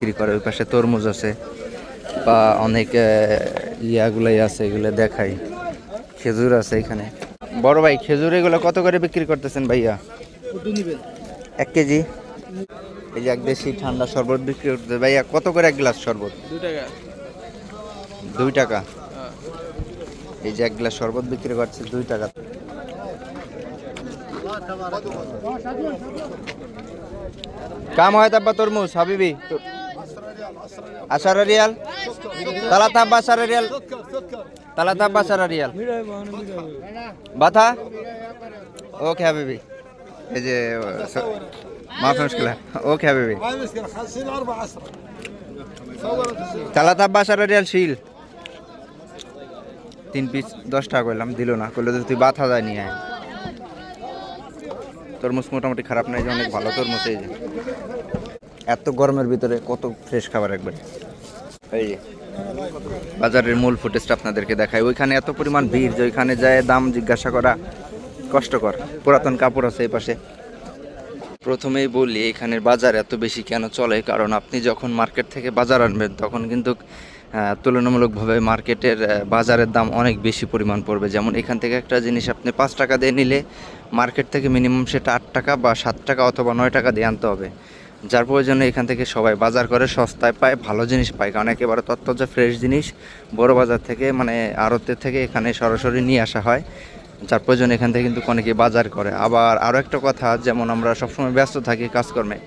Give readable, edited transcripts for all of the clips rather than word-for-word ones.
বিক্রি করে। ওই পাশে তরমুজ আছে বা অনেক ইয়াগুলাই আছে, এগুলো দেখাই। খেজুর আছে এখানে। বড় ভাই, খেজুর এগুলো কত করে বিক্রি করতেছেন ভাইয়া? 1 কেজি। এই যে এক দেশি ঠান্ডা শরবত বিক্রি করতে ভাইয়া, কত করে এক গ্লাস শরবত? 2 টাকা। 2 টাকা। এই যে এক গ্লাস শরবত বিক্রি করছে 2 টাকা। কাম হয় তাব্বা তরমুজ হাবিবি 10 রিয়াল। তালা তাব্বা 10 রিয়াল। তালা তাব্বা 10 রিয়াল। বাথা ওকে হাবিবি। এই যে ما في مشكلة. اوكي حبيبي. ما في مشكلة. 50 4 10. 10 রিয়াল শিল। 3 পিস 10 টাকা করলাম, দিল না, করলে তুই বাথা যায় নিয়ে আয়। তরমুজ মোটামুটি খারাপ নাই, অনেক ভালো তরমুজ। এই যে এত গরমের ভিতরে কত ফ্রেশ খাবার একবার। এই যে বাজারের মূল ফুটেজটা আপনাদেরকে দেখাই। ওইখানে এত পরিমাণ ভিড় যে ওইখানে যায় দাম জিজ্ঞাসা করা কষ্টকর। পুরাতন কাপড় আছে এই পাশে। প্রথমেই বলি এখানের বাজার এত বেশি কেন চলে, কারণ আপনি যখন মার্কেট থেকে বাজার আনবেন তখন কিন্তু তুলনামূলকভাবে মার্কেটের বাজারের দাম অনেক বেশি পরিমাণ পড়বে। যেমন এখান থেকে একটা জিনিস আপনি 5 টাকা দিয়ে নিলে মার্কেট থেকে মিনিমাম সেটা 8 টাকা বা 7 টাকা অথবা 9 টাকা দিয়ে আনতে হবে। যার প্রয়োজনে এখান থেকে সবাই বাজার করে সস্তায় পায়, ভালো জিনিস পায়, কারণ একেবারে তত্তাজা ফ্রেশ জিনিস বড় বাজার থেকে মানে আড়তের থেকে এখানে সরাসরি নিয়ে আসা হয়। যার প্রয়োজন এখান থেকে কিন্তু অনেকে বাজার করে। আবার আরও একটা কথা, যেমন আমরা সবসময় ব্যস্ত থাকি কাজকর্মে,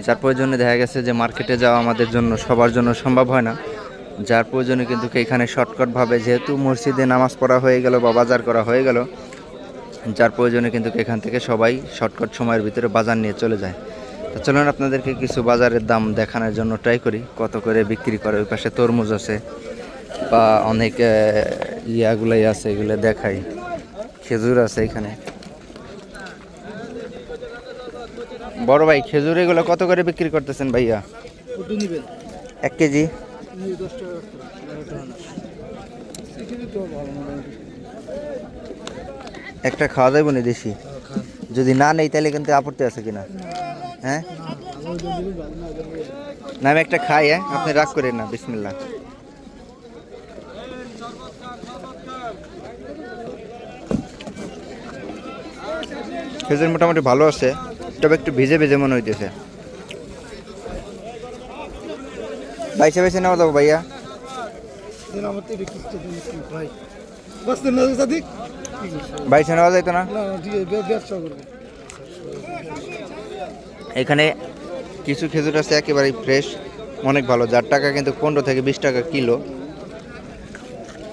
যার প্রয়োজনে দেখা গেছে যে মার্কেটে যাওয়া আমাদের জন্য সবার জন্য সম্ভব হয় না। যার প্রয়োজনে কিন্তু এখানে শর্টকাটভাবে, যেহেতু মসজিদে নামাজ পড়া হয়ে গেল বা বাজার করা হয়ে গেল, যার প্রয়োজনে কিন্তু এখান থেকে সবাই শর্টকাট সময়ের ভিতরে বাজার নিয়ে চলে যায়। তো চলুন আপনাদেরকে কিছু বাজারের দাম দেখানোর জন্য ট্রাই করি, কত করে বিক্রি করে। ওই পাশে তরমুজ আছে বা অনেক ইয়াগুলাই আছে, এগুলো দেখাই। খেজুর আছে এখানে। বড় ভাই, খেজুর এগুলো কত করে বিক্রি করতেছেন ভাইয়া? 1 কেজি। একটা খাওয়া যাবে না দেশি? যদি না নেই তাহলে কিন্তু আপত্তি আছে কিনা? হ্যাঁ না, আমি একটা খাই। হ্যাঁ, আপনি রাগ করেন না। বিসমিল্লাহ। খেজুর মোটামুটি ভালো আছে, তবে একটু ভিজে ভিজে মনে হইতেছে। বাইসে বাইসে নেওয়া যাবো ভাইয়া? বাইসে নেওয়া যাইতো না? এখানে কিছু খেজুর আছে একেবারেই ফ্রেশ, অনেক ভালো, যার টাকা কিন্তু 15 থেকে 20 টাকা কিলো।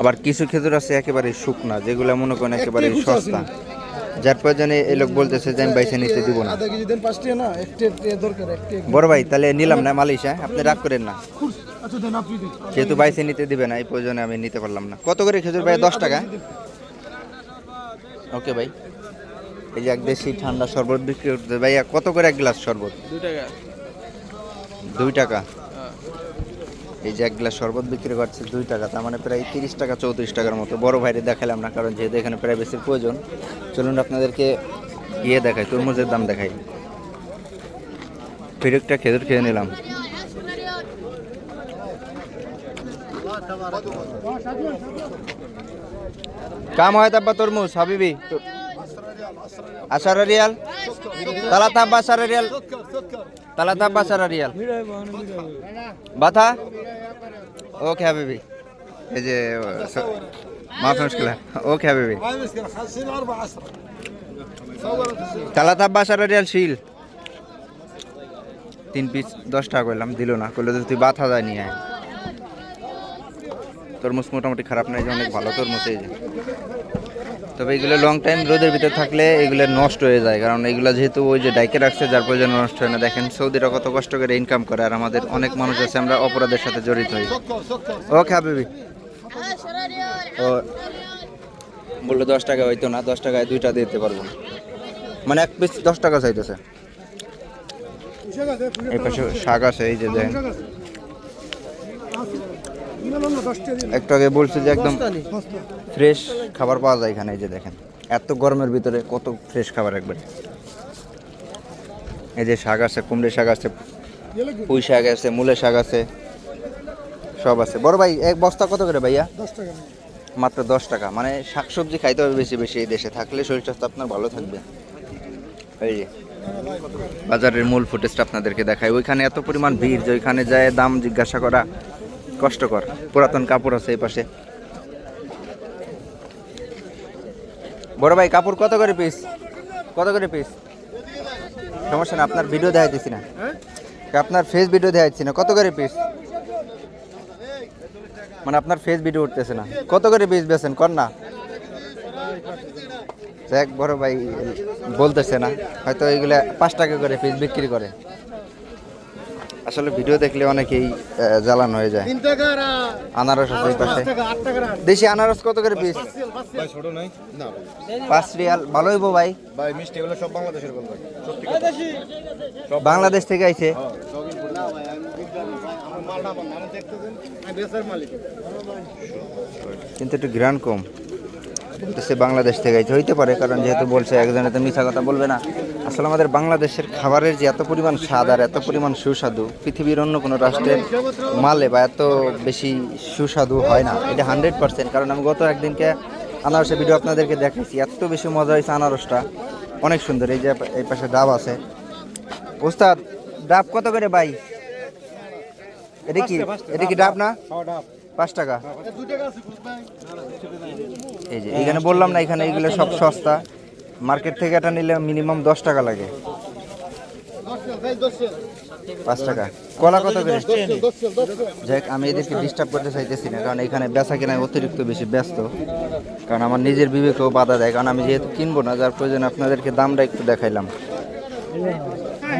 আবার কিছু খেজুর আছে একেবারেই শুকনা, যেগুলো মনে করেন একেবারে সস্তা। যার প্রয়োজনে এই লোক বলতেছে যে আমি বাইসে নিতে দিব না। বড় ভাই, তাহলে নিলাম না মালিশ। হ্যাঁ, আপনি রাগ করেন না, যেহেতু বাইসে নিতে দিবে না এই প্রয়োজনে আমি নিতে পারলাম না। কত করে খেজুর ভাই? 10 টাকা। ওকে ভাই। এই যে এক দেশি ঠান্ডা শরবত বিক্রি করতে ভাইয়া, কত করে এক গ্লাস শরবত? 2 টাকা। 2 টাকা। এই যে এক গ্লাস শরবত বিক্রি করছে 2 টাকা, তার মানে প্রায় 30 টাকা 34 টাকার মতো। বড় ভাইরে দেখালাম না, কারণ যেহেতু এখানে প্রায় বেশি প্রয়োজন। চলুন আপনাদেরকে ইয়ে দেখাই, তরমুজের দাম দেখাই। ফিরেকটা খেজুর খেয়ে নিলাম। কাম হয় তাব্বা তরমুজ হাবিবি 10 রিয়াল। তালা তাব্বা 10 রিয়াল। তালা তাব্বা 10 রিয়াল। বাথা ওকে হাবিবি। এই যে ما في مشكلة. اوكي حبيبي. ما في مشكلة. 50 4 10. তালা তাব্বা 10 রিয়াল শিল। 3 পিস 10 টাকা করলাম, দিল না, করলে তুই বাথা যায় নিয়ে আয়। তরমুজ মোটামুটি খারাপ নাই, অনেক ভালো তরমুজ। এই যে তবে এগুলো লং টাইম রোদের ভিতরে থাকলে এগুলো নষ্ট হয়ে যায়, কারণ এগুলো যেহেতু ওই যে ডাইকে রাখছে, যার প্রয়োজন নষ্ট হয় না। দেখেন সৌদিরা কত কষ্ট করে ইনকাম করে, আর আমাদের অনেক মানুষ আছে আমরা অপরাধের সাথে জড়িত হই। ওকে হাবিবি। ও বললো 10 টাকা হইতো না, 10 টাকায় 2টা দিতে পারবো না, মানে 1 পিস 10 টাকা চাইতেছে। এই পাশে শাক আছে, এই যে দেখেন। একটু আগে বলছে যে একদম ফ্রেশ খাবার পাওয়া যায় এখানে। এই যে দেখেন, এত গরমের ভিতরে কত ফ্রেশ খাবার একবারে। এই যে শাক আছে, কুমড়ো শাক আছে, পুঁই শাক আছে, মূলে শাক আছে, সব আছে। বড় ভাই এক বস্তা কত করে ভাইয়া? 10 টাকা। মাত্র 10 টাকা। মানে শাকসবজি খাইতে হবে বেশি বেশি, এই দেশে থাকলে শরীর স্বাস্থ্য আপনার ভালো থাকবে। এই যে বাজারের মূল ফুটেজটা আপনাদেরকে দেখাই। ওইখানে এত পরিমাণ ভিড় যে ওইখানে যায় দাম জিজ্ঞাসা করা কষ্টকর। পুরাতন কাপড় আছে এই পাশে। বড় ভাই কাপড় কত করে পিস? কত করে পিস? সমস্যা না, আপনার ভিডিও দেখাইতেছি না, আপনার ফেস ভিডিও দেখাচ্ছি না। কত করে পিস? মানে আপনার ফেস ভিডিও উঠতেছে না। কত করে পিস বেছেন কর না? দেখ বড় ভাই বলতেছে না, হয়তো এইগুলা 5 টাকা করে পিস বিক্রি করে। আসলে ভিডিও দেখলে অনেকেই জ্বালান হয়ে যায়। 3 টাকা। আনারস আছে এই পাশে। 8 টাকা। দেশি আনারস কত করে পিস? ভাই ছোট নাই না 5 রিয়াল। ভালো হইব ভাই। ভাই মিষ্টি এগুলো সব বাংলাদেশের বল ভাই সত্যি বাংলাদেশ থেকে আইছে। কিন্তু একটু গ্রান কম। সে বাংলাদেশ থেকে আইছে হইতে পারে, কারণ যেহেতু বলছে একজনে তো মিথ্যা কথা বলবে না। আসলে আমাদের বাংলাদেশের খাবারের যে এত পরিমাণ স্বাদ আর এত পরিমাণ সুস্বাদু পৃথিবীর অন্য কোনো রাষ্ট্রের মালে বা এত বেশি সুস্বাদু হয় না। এটা 100%। কারণ আমি গত একদিনকে আনারসের ভিডিও আপনাদেরকে দেখাইছি, এত বেশি মজা হয়েছে আনারসটা, অনেক সুন্দর। এই যে এই পাশে ডাব আছে। ওস্তাদ ডাব কত করে ভাই? এটা কি ডাব না? 5 টাকা। এই যে এখানে বললাম না, এখানে এগুলো সব সস্তা। মার্কেট থেকে এটা নিলে মিনিমাম 10 টাকা লাগে। 5 টাকা। কলা কত করে? যাই আমি এদেরকে ডিস্টার্ব করতে চাইতেছি না, কারণ এখানে বেচা কেনায় অতিরিক্ত বেশি ব্যস্ত। কারণ আমার নিজের বিবেকেও বাধা দেয়, কারণ আমি যেহেতু কিনবো না, যার প্রয়োজন আপনাদেরকে দামটা একটু দেখাইলাম।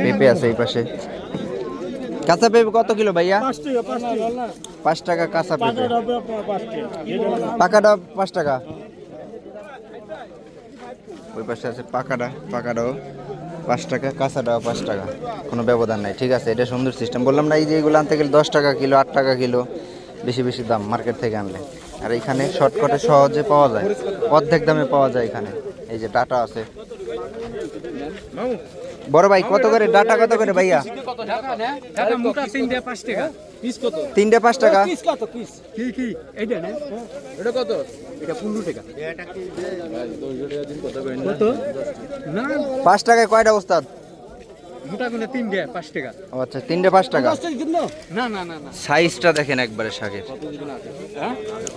পেঁপে আছে এই পাশে। কাঁচা পেঁপে কত কিলো ভাইয়া? 5 টাকা কাঁচা পেঁপে। পাকা ডাব 5 টাকা। ওই পাশে আছে পাকাটাও 5 টাকা, কাঁচাটাও 5 টাকা। কোনো ব্যবধান নাই, ঠিক আছে। এটা সুন্দর সিস্টেম। বললাম না, এই যে এগুলো আনতে গেলে 10 টাকা কিলো, 8 টাকা কিলো, বেশি বেশি দাম মার্কেট থেকে আনলে। আর এখানে শর্টকাটে সহজে পাওয়া যায়, অর্ধেক দামে পাওয়া যায় এখানে। এই যে ডাটা আছে। বড় ভাই কত করে ডাটা? কত করে ভাইয়া? 3টে 5 টাকা। 5 টাকায় কয়টা ওস্তাদ? ও আচ্ছা, 3টে 5 টাকা। সাইজটা দেখেন একবারে শাকের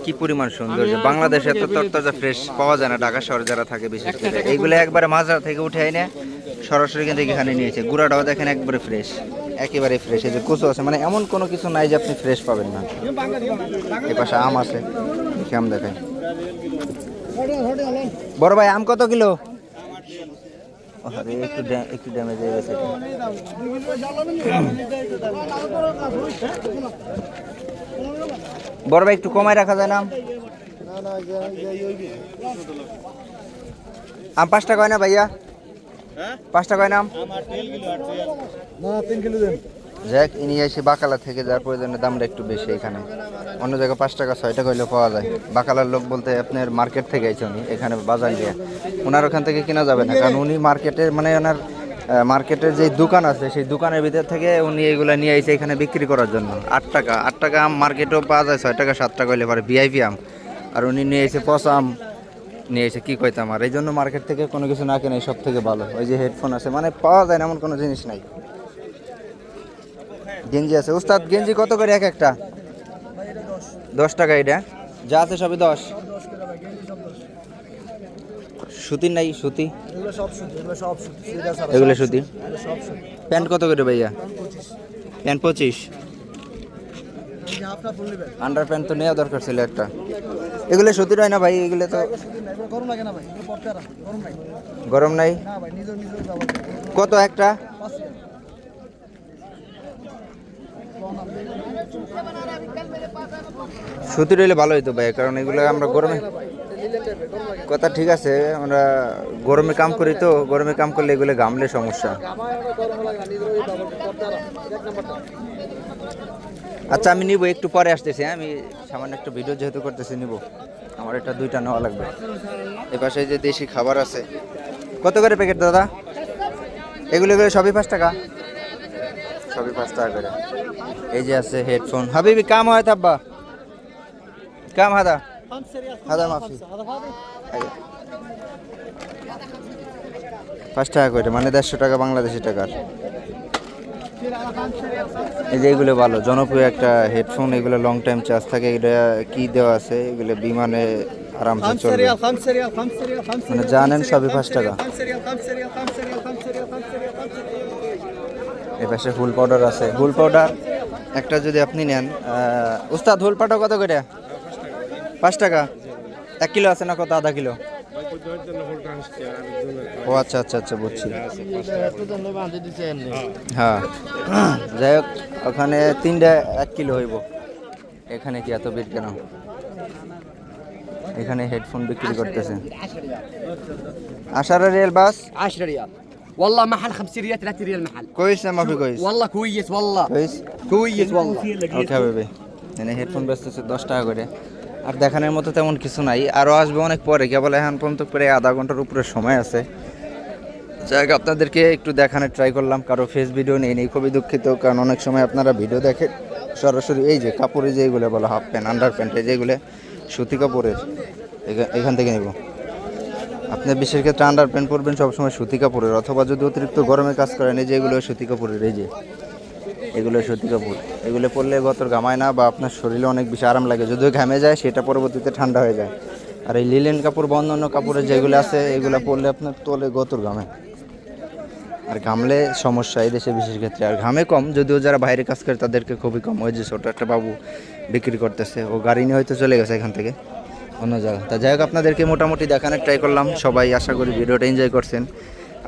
কি পরিমাণ সুন্দর। যে বাংলাদেশে এত তরতাজা ফ্রেশ পাওয়া যায় না, ঢাকা শহরে যারা থাকে বিশেষ করে। এইগুলো একবারে মাজার থেকে উঠে এনে সরাসরি কিন্তু এখানে নিয়েছে। গুঁড়াটাও দেখেন একবারে ফ্রেশ, একেবারে ফ্রেশ। এই যে কুচো আছে, মানে এমন কোনো কিছু নাই যে আপনি ফ্রেশ পাবেন না। এই পাশে আম আছে, আম দেখাই। বড় ভাই আম কত কিলো? আরে একটু ড্যামেজ হয়ে গেছে। বড় ভাই একটু কমায় রাখা যায় না? আম 5 টাকা হয় না ভাইয়া? 5 টাকা হয় না? 3 কিলো দেন। যাক ইনি এসে বাকালা থেকে, যার প্রয়োজনের দামটা একটু বেশি। এখানে অন্য জায়গায় 5 টাকা 6 টাকা হইলেও পাওয়া যায়। বাকালার লোক বলতে আপনার মার্কেট থেকে আইছে উনি, এখানে বাজার দিয়ে। ওনার ওখান থেকে কেনা যাবে না, কারণ উনি মার্কেটের মানে ওনার মার্কেটের যে দোকান আছে সেই দোকানের ভিতর থেকে উনি এগুলো নিয়ে আইছে এখানে বিক্রি করার জন্য। 8 টাকা আম মার্কেটেও পাওয়া যায়, 6 টাকা 7 টাকা হইলে পারে ভিআইপি আম। আর উনি নিয়ে এসে পচা আম নিয়ে এসে কী কইতাম। আর এই জন্য মার্কেট থেকে কোনো কিছু না কেনাই সব থেকে ভালো। ওই যে হেডফোন আছে, মানে পাওয়া যায় না এমন কোনো জিনিস নাই। গেঞ্জি আছে উস্তাদ, গেঞ্জি কত করে এক একটা? 10 টাকা। এটা যা আছে সবই 10। সুতির নাই? সুতি এগুলো সুতি। প্যান্ট কত করে ভাইয়া? প্যান্ট 25। আন্ডার প্যান্ট তো নেওয়া দরকার ছিল একটা। এগুলো সুতির হয় না ভাই? এগুলো তো গরম নাই। কত একটা? সুতির হইলে ভালো হইতো ভাই, কারণ এগুলো আমরা গরমে, কথা ঠিক আছে, আমরা গরমে কাম করি তো, গরমে কাম করলে এগুলো ঘামলে সমস্যা। আচ্ছা আমি নিব, একটু পরে আসতেছি। আমি সামান্য একটা ভিডিও যেহেতু করতেছি, নিব। আমার এটা 2টা নেওয়া লাগবে। এপাশে যে দেশি খাবার আছে। কত করে প্যাকেট দাদা? এগুলো সবই 5 টাকা। সবই 5 টাকা করে। এই যে আছে হেডফোন হাবিবি কাম হয় তাব্বা কাম হাদা হাদা মাফি 5 টাকা করে মানে 150 টাকা বাংলাদেশি টাকার। এই যে এগুলো ভালো জনপ্রিয় একটা হেডফোন, এগুলো লং টাইম চার্জ থাকে। এটা কি দেওয়া আছে, এগুলো বিমানে আরামসে চলবে। মানে জানেন সবই 5 টাকা। এই পাশে হুল পাউডার আছে, হুল পাউডার একটা যদি আপনি নেন উস্তাদ হুল পাউডার কত করে? 5 টাকা। 1 কিলো আছে না কত, আধা কিলো? ও আচ্ছা আচ্ছা আচ্ছা বুঝছি। হ্যাঁ যাই হোক ওখানে 3টা 1 কিলো হইব। এখানে কি এত ভিড় কেন? এখানে হেডফোন বিক্রি করতেছে। 10 রিয়াল বাস 10 ريال والله محل 5 ريال 3 ريال محل কইস না মাফি কইস والله كويس والله কইস كويس والله ওকে হবে। মানে হেডফোন বেচতেছে 10 টাকা করে। আর দেখানোর মতো তেমন কিছু নাই, আরও আসবে অনেক পরে, কেবল এখন পর্যন্ত প্রায় আধা ঘন্টার উপরে সময় আছে। যাই আপনাদেরকে একটু দেখানোর ট্রাই করলাম, কারো ফেস ভিডিও নেই খুবই দুঃখিত, কারণ অনেক সময় আপনারা ভিডিও দেখেন সরাসরি। এই যে কাপড়ে যেগুলো বলো হাফ প্যান্ট আন্ডার প্যান্ট, যেগুলো সুতি কাপড়ের, এখান থেকে নেব। আপনি বিশেষ ক্ষেত্রে আন্ডার প্যান্ট পরবেন সবসময় সুতি কাপড়ের, অথবা যদি অতিরিক্ত গরমে কাজ করেন এই যে এগুলো সুতি কাপড়ের। এই যে এগুলো সুতি কাপড়, এগুলো পরলে গতর ঘামায় না বা আপনার শরীরে অনেক বেশি আরাম লাগে। যদিও ঘামে যায় সেটা পরবর্তীতে ঠান্ডা হয়ে যায়। আর এই লিলেন কাপড় বা অন্যান্য কাপড়ের যেগুলো আছে এগুলো পরলে আপনার তোলে গতর ঘামে, আর ঘামলে সমস্যা এই দেশে বিশেষ ক্ষেত্রে। আর ঘামে কম, যদিও যারা বাইরে কাজ করে তাদেরকে খুবই কম। ওই যে ছোটো একটা বাবু বিক্রি করতেছে, ও গাড়ি নিয়ে হয়তো চলে গেছে এখান থেকে অন্য জায়গা। তা যাই হোক আপনাদেরকে মোটামুটি দেখানোর ট্রাই করলাম। সবাই আশা করি ভিডিওটা এনজয় করছেন।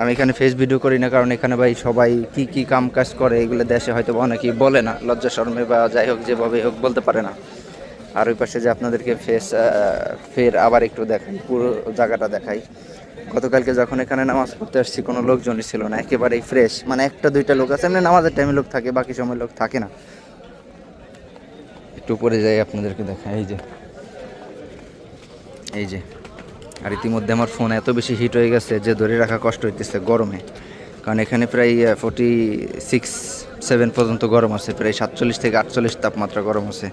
আমি এখানে ফেস ভিডিও করি না, কারণ এখানে ভাই সবাই কি কি কাম কাজ করে এগুলো দেশে হয়তো অনেকেই বলে না, লজ্জা শর্মে বা যাই হোক যেভাবে হোক বলতে পারে না। আর ওই পাশে যে আপনাদেরকে ফের আবার একটু দেখাই, পুরো জায়গাটা দেখাই। গতকালকে যখন এখানে নামাজ পড়তে আসছি কোনো লোকজনই ছিল না, একেবারেই ফ্রেশ। মানে 1-2টা লোক আছে, এমনি নামাজের টাইমে লোক থাকে, বাকি সময় লোক থাকে না। একটু উপরে যাই আপনাদেরকে দেখাই। এই যে আর ইতিমধ্যে আমার ফোন এত বেশি হিট হয়ে গেছে যে ধরে রাখা কষ্ট হইতেছে গরমে, কারণ এখানে প্রায় 46-47 পর্যন্ত গরম আছে, প্রায় 47 থেকে 48 তাপমাত্রা গরম আছে,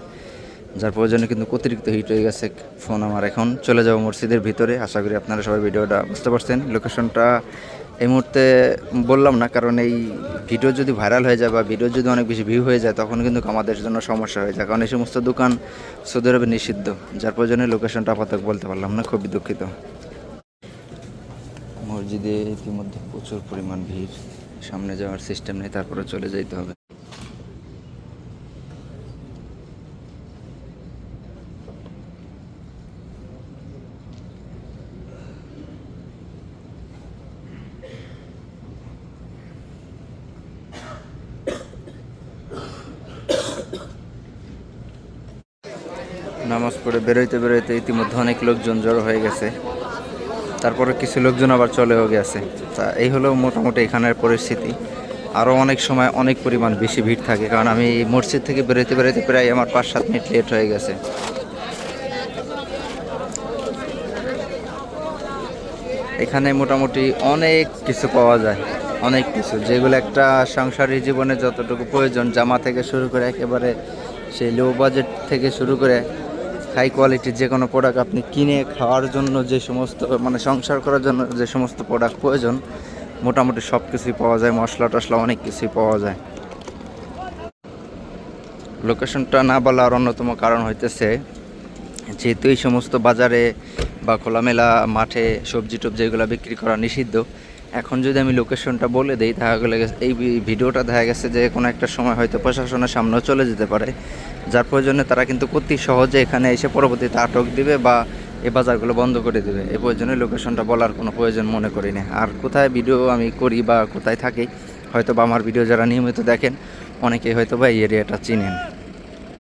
যার প্রয়োজনে কিন্তু অতিরিক্ত হিট হয়ে গেছে ফোন আমার। এখন চলে যাব মসজিদের ভিতরে। আশা করি আপনারা সবাই ভিডিওটা বুঝতে পারছেন। লোকেশনটা এই মুহূর্তে বললাম না, কারণ এই ভিডিও যদি ভাইরাল হয়ে যায় বা ভিডিও যদি অনেক বেশি ভিউ হয়ে যায় তখন কিন্তু আমাদের জন্য সমস্যা হয়ে যায়, কারণ এই সমস্ত দোকান সৌদি আরবে নিষিদ্ধ, যার প্রয়োজনে লোকেশনটা আপাতত বলতে পারলাম না, খুবই দুঃখিত। মসজিদে ইতিমধ্যে প্রচুর পরিমাণ ভিড়, সামনে যাওয়ার সিস্টেম নেই, তারপরে চলে যেতে হবে। নামাজ পড়ে বেরোইতে ইতিমধ্যে অনেক লোকজন জড়ো হয়ে গেছে, তারপরে কিছু লোকজন আবার চলেও গেছে। তা এই হলো মোটামুটি এখানের পরিস্থিতি। আরও অনেক সময় অনেক পরিমাণ বেশি ভিড় থাকে, কারণ আমি মসজিদ থেকে বেরোইতে প্রায় আমার 5-7 মিনিট লেট হয়ে গেছে। এখানে মোটামুটি অনেক কিছু পাওয়া যায়, অনেক কিছু, যেগুলো একটা সংসারী জীবনে যতটুকু প্রয়োজন, জামা থেকে শুরু করে একেবারে সেই লো বাজেট থেকে শুরু করে হাই কোয়ালিটির যে কোনো প্রোডাক্ট আপনি কিনে খাওয়ার জন্য যে সমস্ত মানে সংসার করার জন্য যে সমস্ত প্রোডাক্ট প্রয়োজন মোটামুটি সব কিছুই পাওয়া যায়। মশলা টশলা অনেক কিছুই পাওয়া যায়। লোকেশনটা না বলার অন্যতম কারণ হইতেছে যেহেতু এই সমস্ত বাজারে বা খোলামেলা মাঠে সবজি টবজি এগুলো বিক্রি করা নিষিদ্ধ, এখন যদি আমি লোকেশনটা বলে দিই তাহলে এই ভিডিওটা দেখা গেছে যে কোনো একটা সময় হয়তো প্রশাসনের সামনেও চলে যেতে পারে, যার প্রয়োজনে তারা কিন্তু অতি সহজে এখানে এসে পরবর্তীতে আটক দিবে বা এই বাজারগুলো বন্ধ করে দেবে। এই প্রয়োজনে লোকেশনটা বলার কোনো প্রয়োজন মনে করি না। আর কোথায় ভিডিও আমি করি বা কোথায় থাকি হয়তো বা আমার ভিডিও যারা নিয়মিত দেখেন অনেকেই হয়তো বা এই এরিয়াটা চিনেন।